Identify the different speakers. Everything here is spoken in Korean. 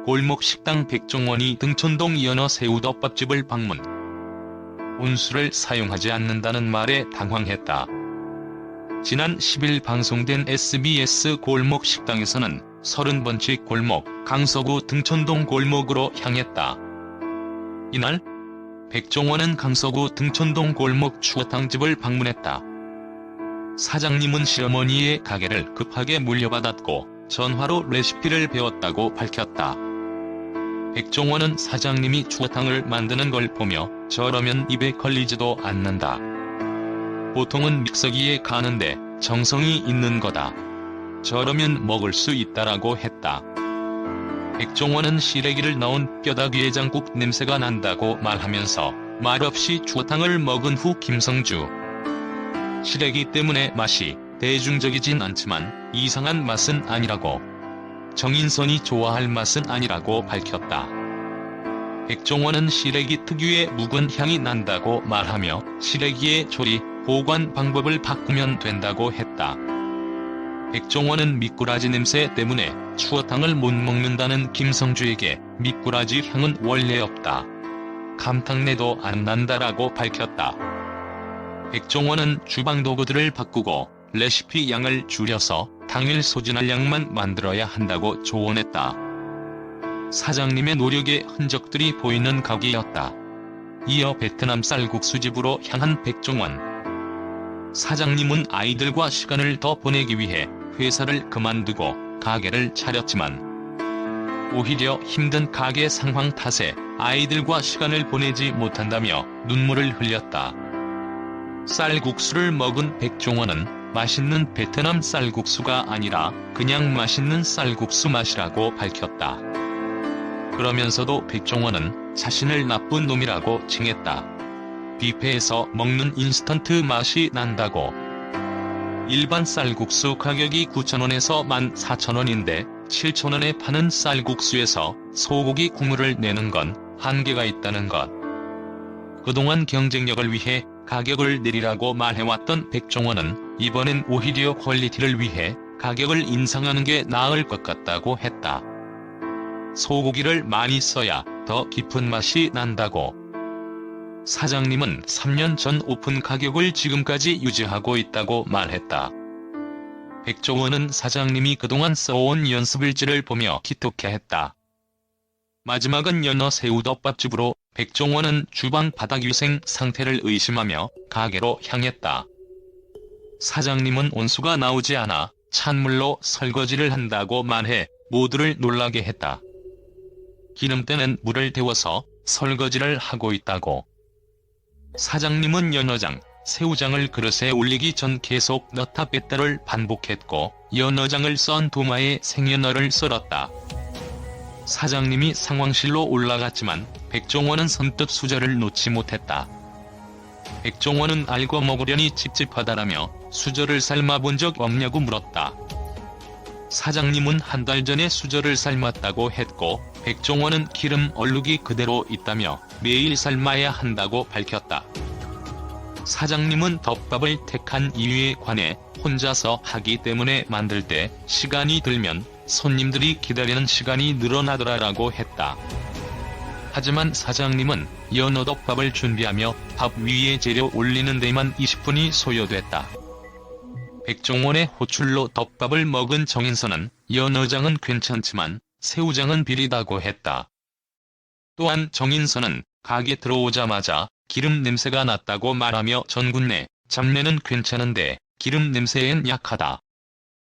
Speaker 1: 골목식당 백종원이 등촌동 연어 새우덮밥집을 방문. 온수를 사용하지 않는다는 말에 당황했다. 지난 10일 방송된 SBS 골목식당에서는 30번지 골목 강서구 등촌동 골목으로 향했다. 이날 백종원은 강서구 등촌동 골목 추어탕집을 방문했다. 사장님은 시어머니의 가게를 급하게 물려받았고 전화로 레시피를 배웠다고 밝혔다. 백종원은 사장님이 추어탕을 만드는 걸 보며 저러면 입에 걸리지도 않는다. 보통은 믹서기에 가는데 정성이 있는 거다. 저러면 먹을 수 있다라고 했다. 백종원은 시래기를 넣은 뼈다귀해장국 냄새가 난다고 말하면서 말없이 추어탕을 먹은 후 김성주. 시래기 때문에 맛이 대중적이진 않지만 이상한 맛은 아니라고. 정인선이 좋아할 맛은 아니라고 밝혔다. 백종원은 시래기 특유의 묵은 향이 난다고 말하며 시래기의 조리, 보관 방법을 바꾸면 된다고 했다. 백종원은 미꾸라지 냄새 때문에 추어탕을 못 먹는다는 김성주에게 미꾸라지 향은 원래 없다. 감탕내도 안 난다라고 밝혔다. 백종원은 주방 도구들을 바꾸고 레시피 양을 줄여서 당일 소진할 양만 만들어야 한다고 조언했다. 사장님의 노력의 흔적들이 보이는 가게였다. 이어 베트남 쌀국수집으로 향한 백종원. 사장님은 아이들과 시간을 더 보내기 위해 회사를 그만두고 가게를 차렸지만 오히려 힘든 가게 상황 탓에 아이들과 시간을 보내지 못한다며 눈물을 흘렸다. 쌀국수를 먹은 백종원은 맛있는 베트남 쌀국수가 아니라 그냥 맛있는 쌀국수 맛이라고 밝혔다. 그러면서도 백종원은 자신을 나쁜 놈이라고 칭했다. 뷔페에서 먹는 인스턴트 맛이 난다고. 일반 쌀국수 가격이 9,000원에서 14,000원인데 7,000원에 파는 쌀국수에서 소고기 국물을 내는 건 한계가 있다는 것. 그동안 경쟁력을 위해 가격을 내리라고 말해왔던 백종원은 이번엔 오히려 퀄리티를 위해 가격을 인상하는 게 나을 것 같다고 했다. 소고기를 많이 써야 더 깊은 맛이 난다고. 사장님은 3년 전 오픈 가격을 지금까지 유지하고 있다고 말했다. 백종원은 사장님이 그동안 써온 연습일지를 보며 기특해했다. 마지막은 연어 새우덮밥집으로 백종원은 주방 바닥위생 상태를 의심하며 가게로 향했다. 사장님은 온수가 나오지 않아 찬물로 설거지를 한다고 말해 모두를 놀라게 했다. 기름때는 물을 데워서 설거지를 하고 있다고. 사장님은 연어장, 새우장을 그릇에 올리기 전 계속 넣다 뺐다를 반복했고 연어장을 썬 도마에 생연어를 썰었다. 사장님이 상황실로 올라갔지만 백종원은 선뜻 수저를 놓지 못했다. 백종원은 알고 먹으려니 찝찝하다라며 수저를 삶아본 적 없냐고 물었다. 사장님은 한 달 전에 수저를 삶았다고 했고 백종원은 기름 얼룩이 그대로 있다며 매일 삶아야 한다고 밝혔다. 사장님은 덮밥을 택한 이유에 관해 혼자서 하기 때문에 만들 때 시간이 들면 손님들이 기다리는 시간이 늘어나더라라고 했다. 하지만 사장님은 연어덮밥을 준비하며 밥 위에 재료 올리는 데만 20분이 소요됐다. 백종원의 호출로 덮밥을 먹은 정인선은 연어장은 괜찮지만 새우장은 비리다고 했다. 또한 정인선은 가게 들어오자마자 기름 냄새가 났다고 말하며 전군 내 잡내는 괜찮은데 기름 냄새엔 약하다.